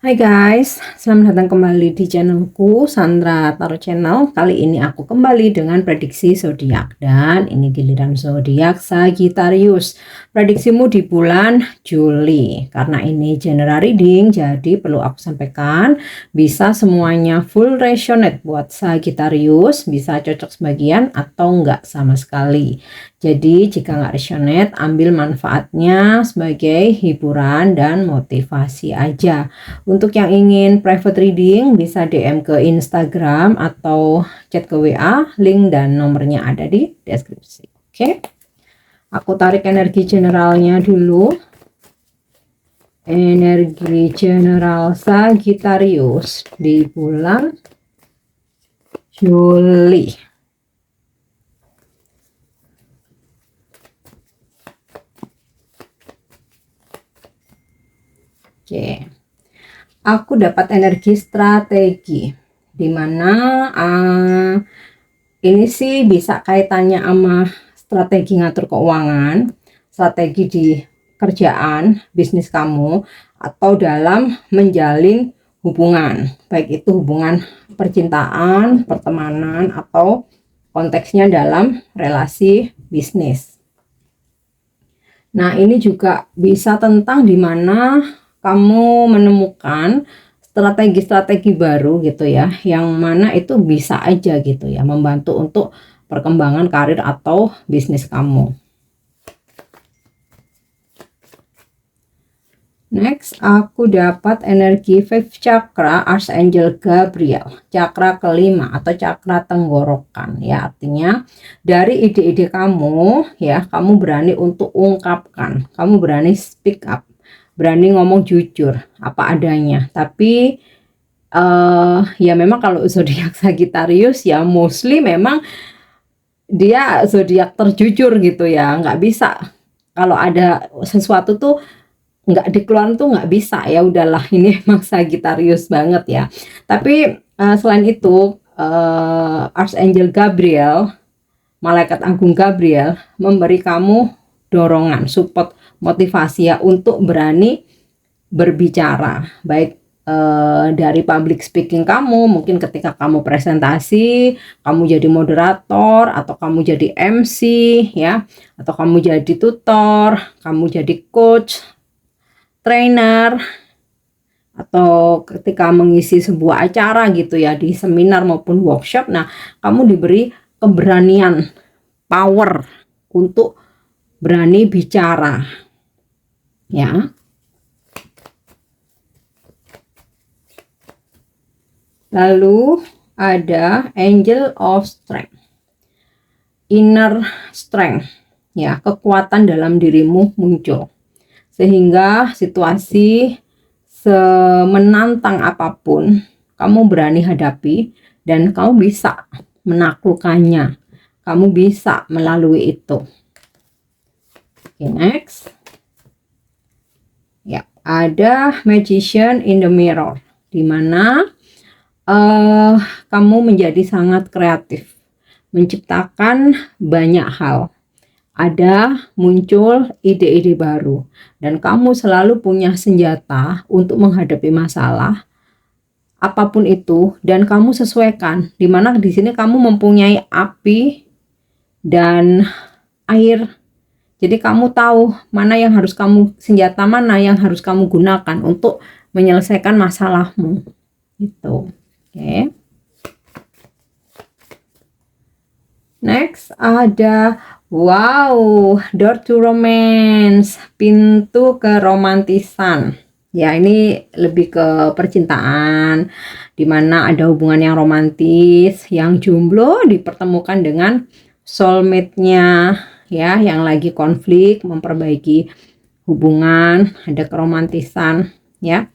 Hai guys, selamat datang kembali di channelku Sandra Tarot Channel. Kali ini aku kembali dengan prediksi zodiak dan ini giliran zodiak Sagittarius. Prediksimu di bulan Juli. Karena ini general reading, jadi perlu aku sampaikan bisa semuanya full resonate buat Sagittarius, bisa cocok sebagian atau enggak sama sekali. Jadi jika nggak resonate, ambil manfaatnya sebagai hiburan dan motivasi aja. Untuk yang ingin private reading bisa DM ke Instagram atau chat ke WA, link dan nomornya ada di deskripsi. Oke. Aku tarik energi generalnya dulu. Energi general Sagittarius di bulan Juli. Oke. Aku dapat energi strategi, dimana ini sih bisa kaitannya sama strategi ngatur keuangan, strategi di kerjaan, bisnis kamu, atau dalam menjalin hubungan, baik itu hubungan percintaan, pertemanan, atau konteksnya dalam relasi bisnis. Nah, ini juga bisa tentang dimana kamu menemukan strategi-strategi baru gitu ya, yang mana itu bisa aja gitu ya membantu untuk perkembangan karir atau bisnis kamu. Next, aku dapat energi fifth chakra Archangel Gabriel, chakra kelima atau chakra tenggorokan ya. Artinya dari ide-ide kamu ya, kamu berani untuk ungkapkan, kamu berani speak up, berani ngomong jujur apa adanya. Tapi ya memang kalau zodiak Sagittarius ya mostly memang dia zodiak terjujur gitu ya, nggak bisa kalau ada sesuatu tuh nggak dikeluarin tuh nggak bisa, ya udahlah ini emang Sagittarius banget ya. Tapi selain itu Archangel Gabriel, malaikat agung Gabriel memberi kamu dorongan, support, motivasi ya untuk berani berbicara, baik dari public speaking kamu, mungkin ketika kamu presentasi, kamu jadi moderator, atau kamu jadi MC ya, atau kamu jadi tutor, kamu jadi coach, trainer, atau ketika mengisi sebuah acara gitu ya, di seminar maupun workshop. Nah, kamu diberi keberanian, power untuk berani bicara ya. Lalu ada Angel of Strength, inner strength ya, kekuatan dalam dirimu muncul sehingga situasi semenantang apapun kamu berani hadapi dan kamu bisa menaklukkannya, kamu bisa melalui itu. Oke, next ya, ada Magician in the Mirror, dimana kamu menjadi sangat kreatif, menciptakan banyak hal, ada muncul ide-ide baru, dan kamu selalu punya senjata untuk menghadapi masalah apapun itu, dan kamu sesuaikan, dimana di sini kamu mempunyai api dan air. Jadi kamu tahu mana yang harus kamu, senjata mana yang harus kamu gunakan untuk menyelesaikan masalahmu gitu. Oke. Next ada door to romance, pintu keromantisan. Ya, ini lebih ke percintaan, dimana ada hubungan yang romantis, yang jomblo dipertemukan dengan soulmate-nya ya, yang lagi konflik, memperbaiki hubungan, ada keromantisan ya.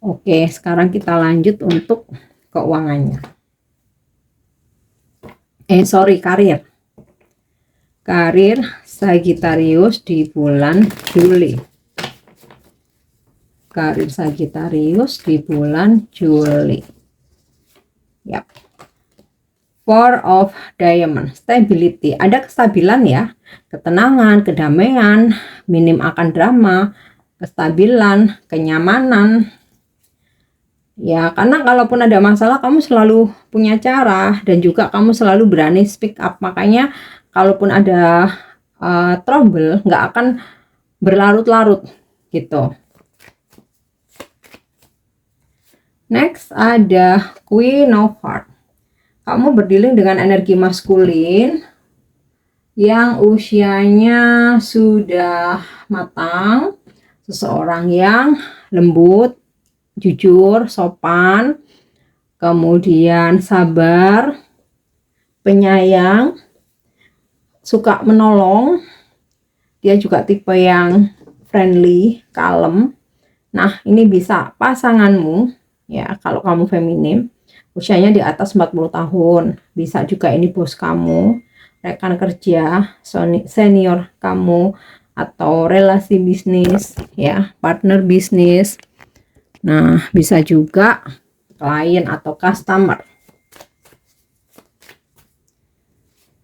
Oke, sekarang kita lanjut untuk keuangannya. Karir. Karir Sagittarius di bulan Juli. Karir Sagittarius di bulan Juli. Yap. Four of Diamond, stability, ada kestabilan ya, ketenangan, kedamaian, minim akan drama, kestabilan, kenyamanan, Ya, karena kalaupun ada masalah kamu selalu punya cara dan juga kamu selalu berani speak up. Makanya kalaupun ada trouble nggak akan berlarut-larut gitu. Next ada Queen of Hearts. Kamu berdealing dengan energi maskulin yang usianya sudah matang, seseorang yang lembut, jujur, sopan, kemudian sabar, penyayang, suka menolong. Dia juga tipe yang friendly, kalem. Nah, ini bisa pasanganmu ya, kalau kamu feminim, usianya di atas 40 tahun. Bisa juga ini bos kamu, rekan kerja, senior kamu, atau relasi bisnis ya, partner bisnis. Nah, bisa juga klien atau customer.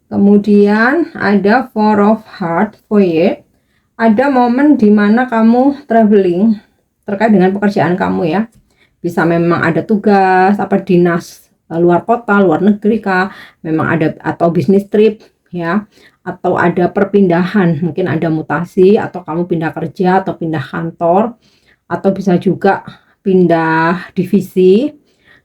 Kemudian ada Four of Hearts voyage. Ada momen dimana kamu traveling terkait dengan pekerjaan kamu ya. Bisa memang ada tugas apa dinas luar kota, luar negeri kah, memang ada, atau bisnis trip ya, atau ada perpindahan, mungkin ada mutasi atau kamu pindah kerja atau pindah kantor, atau bisa juga pindah divisi.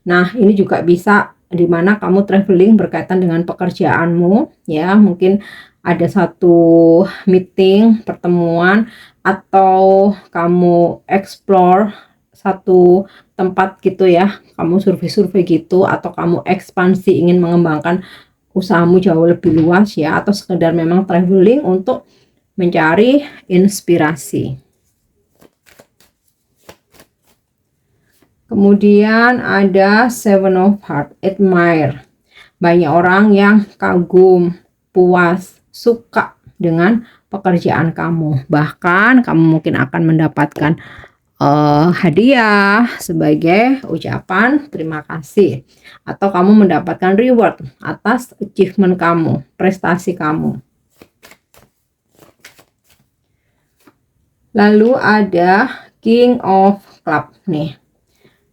Nah, ini juga bisa dimana kamu traveling berkaitan dengan pekerjaanmu ya, mungkin ada satu meeting, pertemuan, atau kamu explore satu tempat gitu ya, kamu survei-survei gitu, atau kamu ekspansi ingin mengembangkan usahamu jauh lebih luas ya, atau sekedar memang traveling untuk mencari inspirasi. Kemudian ada Seven of Hearts, admire. Banyak orang yang kagum, puas, suka dengan pekerjaan kamu. Bahkan kamu mungkin akan mendapatkan hadiah sebagai ucapan terima kasih, atau kamu mendapatkan reward atas achievement kamu, prestasi kamu. Lalu ada King of Cups nih.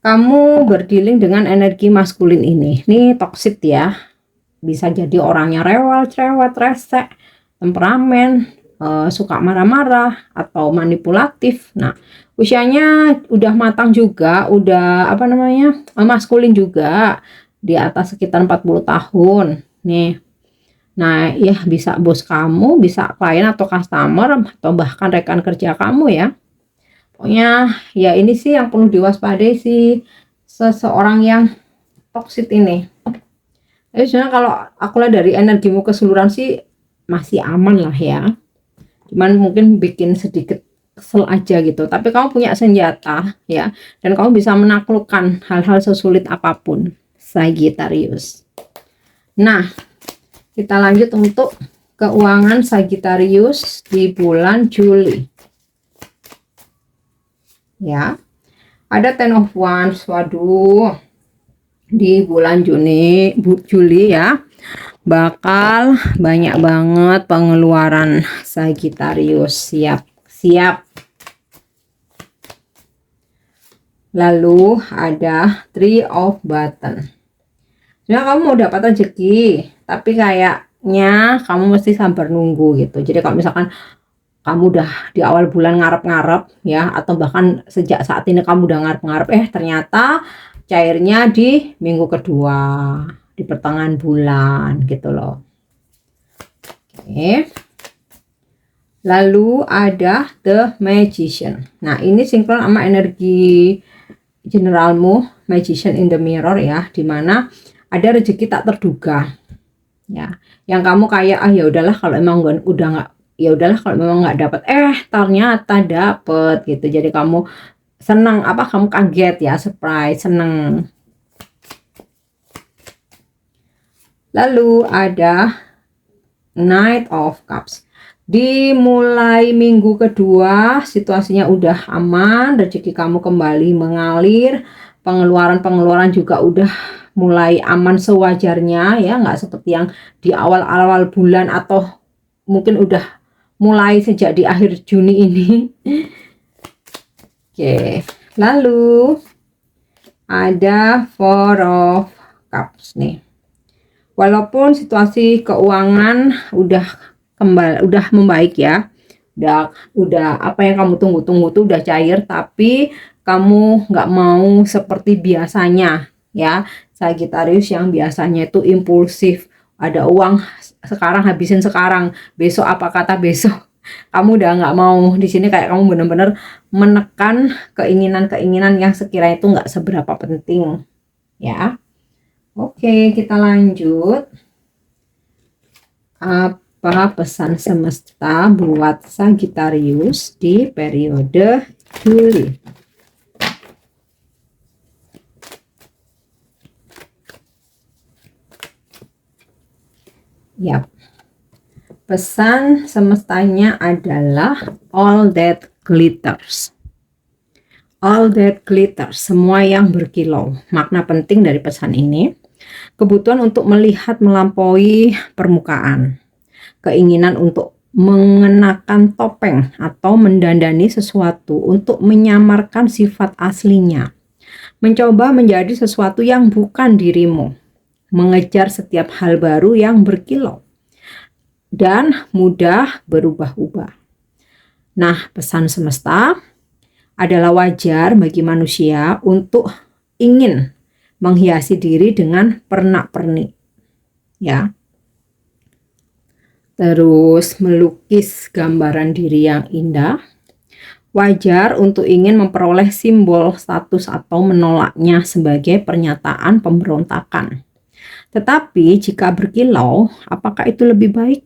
Kamu berdealing dengan energi maskulin ini toxic ya. Bisa jadi orangnya rewel, cerewet, rese, temperamen, suka marah-marah atau manipulatif. Nah, usianya udah matang juga, udah maskulin juga, di atas sekitar 40 tahun nih. Nah, ya bisa bos kamu, bisa klien atau customer, atau bahkan rekan kerja kamu ya. Pokoknya ya ini sih yang perlu diwaspadai sih seseorang yang toxic ini. Jadi sebenarnya kalau aku lihat dari energimu keseluruhan sih masih aman lah ya. Cuman mungkin bikin sedikit kesel aja gitu. Tapi kamu punya senjata ya, dan kamu bisa menaklukkan hal-hal sesulit apapun, Sagittarius. Nah, kita lanjut untuk keuangan Sagittarius di bulan Juli. Ya, ada Ten of Wands. Waduh, di bulan Juli ya, bakal banyak banget pengeluaran Sagittarius. Siap. Lalu ada Three of Button. Sebenarnya kamu mau dapat rezeki, tapi kayaknya kamu mesti sabar nunggu gitu. Jadi kalau misalkan kamu udah di awal bulan ngarep-ngarep ya, atau bahkan sejak saat ini kamu udah ngarep-ngarep, ternyata cairnya di minggu kedua, di pertengahan bulan gitu loh. Oke. Lalu ada The Magician. Nah, ini sinkron sama energi generalmu, Magician in the Mirror ya, dimana ada rezeki tak terduga ya, yang kamu kayak ya udahlah kalau emang udah nggak, ya udahlah kalau memang nggak dapat, ternyata dapet gitu. Jadi kamu senang, kamu kaget ya, surprise, seneng. Lalu ada Knight of Cups. Dimulai minggu kedua situasinya udah aman, rezeki kamu kembali mengalir, pengeluaran juga udah mulai aman sewajarnya ya, nggak seperti yang di awal-awal bulan atau mungkin udah mulai sejak di akhir Juni ini. Oke, lalu ada Four of Cups nih. Walaupun situasi keuangan udah membaik ya, udah apa yang kamu tunggu-tunggu tuh udah cair, tapi kamu nggak mau seperti biasanya ya, Sagittarius, yang biasanya itu impulsif, ada uang sekarang habisin sekarang, besok apa kata besok. Kamu udah nggak mau. Di sini kayak kamu bener-bener menekan keinginan-keinginan yang sekiranya itu nggak seberapa penting ya. Oke, kita lanjut. Apa pesan semesta buat Sagittarius di periode Juli? Yap. Pesan semestanya adalah all that glitters. All that glitters, semua yang berkilau. Makna penting dari pesan ini, kebutuhan untuk melihat melampaui permukaan, keinginan untuk mengenakan topeng atau mendandani sesuatu untuk menyamarkan sifat aslinya, mencoba menjadi sesuatu yang bukan dirimu, mengejar setiap hal baru yang berkilau, dan mudah berubah-ubah. Nah, pesan semesta adalah wajar bagi manusia untuk ingin menghiasi diri dengan pernak-pernik, ya. Terus melukis gambaran diri yang indah. Wajar untuk ingin memperoleh simbol status atau menolaknya sebagai pernyataan pemberontakan. Tetapi jika berkilau, apakah itu lebih baik?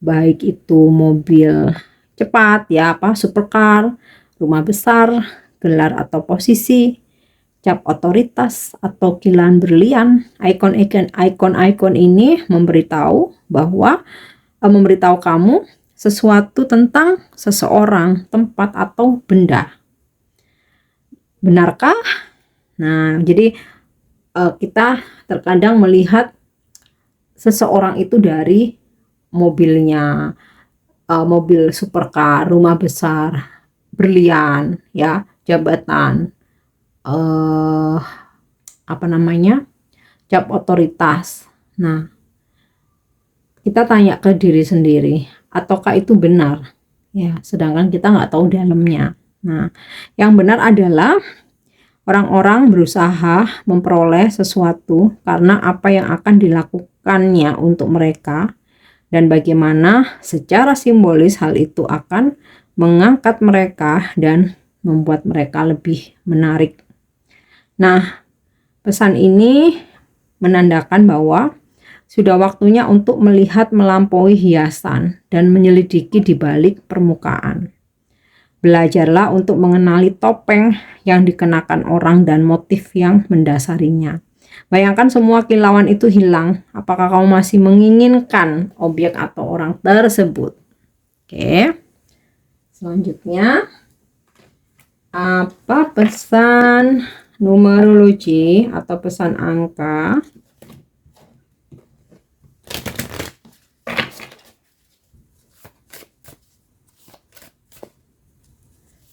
Baik itu mobil cepat ya, supercar, rumah besar, gelar atau posisi, cap otoritas atau kilan berlian. Ikon-ikon ini memberitahu kamu sesuatu tentang seseorang, tempat atau benda. Benarkah? Nah, jadi kita terkadang melihat seseorang itu dari mobilnya, mobil supercar, rumah besar, berlian, ya, jabatan, cap otoritas. Nah, kita tanya ke diri sendiri, ataukah itu benar? Ya, sedangkan kita nggak tahu dalamnya. Nah, yang benar adalah orang-orang berusaha memperoleh sesuatu karena apa yang akan dilakukannya untuk mereka, dan bagaimana secara simbolis hal itu akan mengangkat mereka dan membuat mereka lebih menarik. Nah, pesan ini menandakan bahwa sudah waktunya untuk melihat melampaui hiasan dan menyelidiki di balik permukaan. Belajarlah untuk mengenali topeng yang dikenakan orang dan motif yang mendasarinya. Bayangkan semua kilauan itu hilang. Apakah kamu masih menginginkan objek atau orang tersebut? Oke. Selanjutnya, apa pesan numerologi atau pesan angka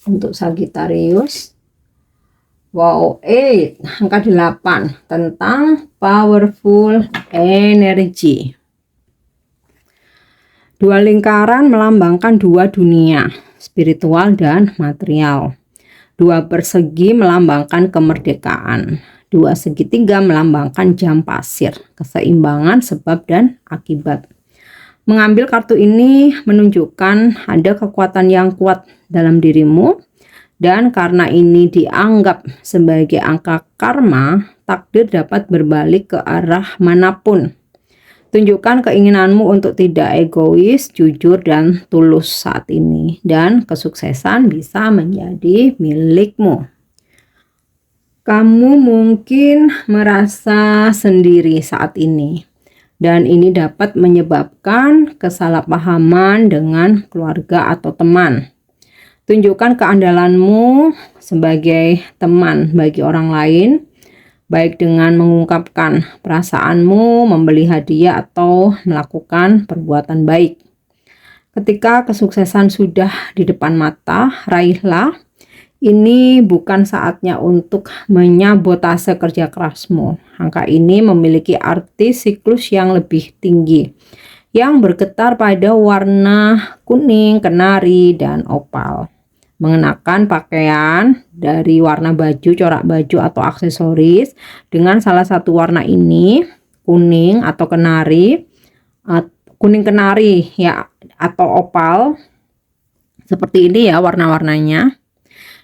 untuk Sagittarius? Wow, 8, angka 8 tentang powerful energy. Dua lingkaran melambangkan dua dunia, spiritual dan material. Dua persegi melambangkan kemerdekaan. Dua segitiga melambangkan jam pasir, keseimbangan sebab dan akibat. Mengambil kartu ini menunjukkan ada kekuatan yang kuat dalam dirimu. Dan karena ini dianggap sebagai angka karma, takdir dapat berbalik ke arah manapun. Tunjukkan keinginanmu untuk tidak egois, jujur, dan tulus saat ini. Dan kesuksesan bisa menjadi milikmu. Kamu mungkin merasa sendiri saat ini. Dan ini dapat menyebabkan kesalahpahaman dengan keluarga atau teman. Tunjukkan keandalanmu sebagai teman bagi orang lain, baik dengan mengungkapkan perasaanmu, membeli hadiah, atau melakukan perbuatan baik. Ketika kesuksesan sudah di depan mata, raihlah Ini bukan saatnya untuk menyabotase kerja kerasmu. Angka ini memiliki arti siklus yang lebih tinggi, yang bergetar pada warna kuning, kenari, dan opal. Mengenakan pakaian dari warna baju, corak baju, atau aksesoris dengan salah satu warna ini, kuning atau kenari, kuning kenari ya, atau opal, seperti ini ya warna-warnanya.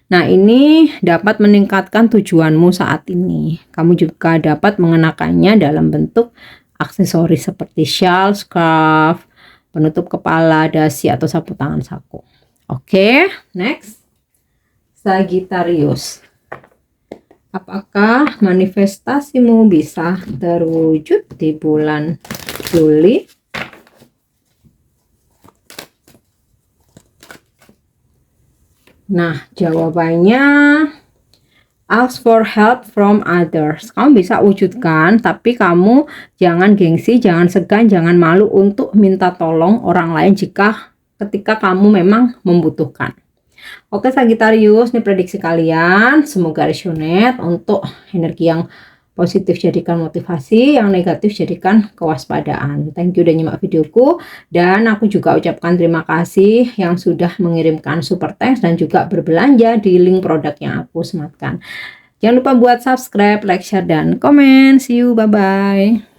Nah, ini dapat meningkatkan tujuanmu saat ini. Kamu juga dapat mengenakannya dalam bentuk aksesoris seperti shawl, scarf, penutup kepala, dasi, atau sapu tangan saku. Oke, next. Sagittarius. Apakah manifestasimu bisa terwujud di bulan Juli? Nah, jawabannya ask for help from others. Kamu bisa wujudkan, tapi kamu jangan gengsi, jangan segan, jangan malu untuk minta tolong orang lain ketika kamu memang membutuhkan. Oke Sagittarius, ini prediksi kalian. Semoga resonate. Untuk energi yang positif jadikan motivasi, yang negatif jadikan kewaspadaan. Thank you udah nyimak videoku, dan aku juga ucapkan terima kasih yang sudah mengirimkan super thanks dan juga berbelanja di link produk yang aku sematkan. Jangan lupa buat subscribe, like, share, dan komen. See you, bye-bye.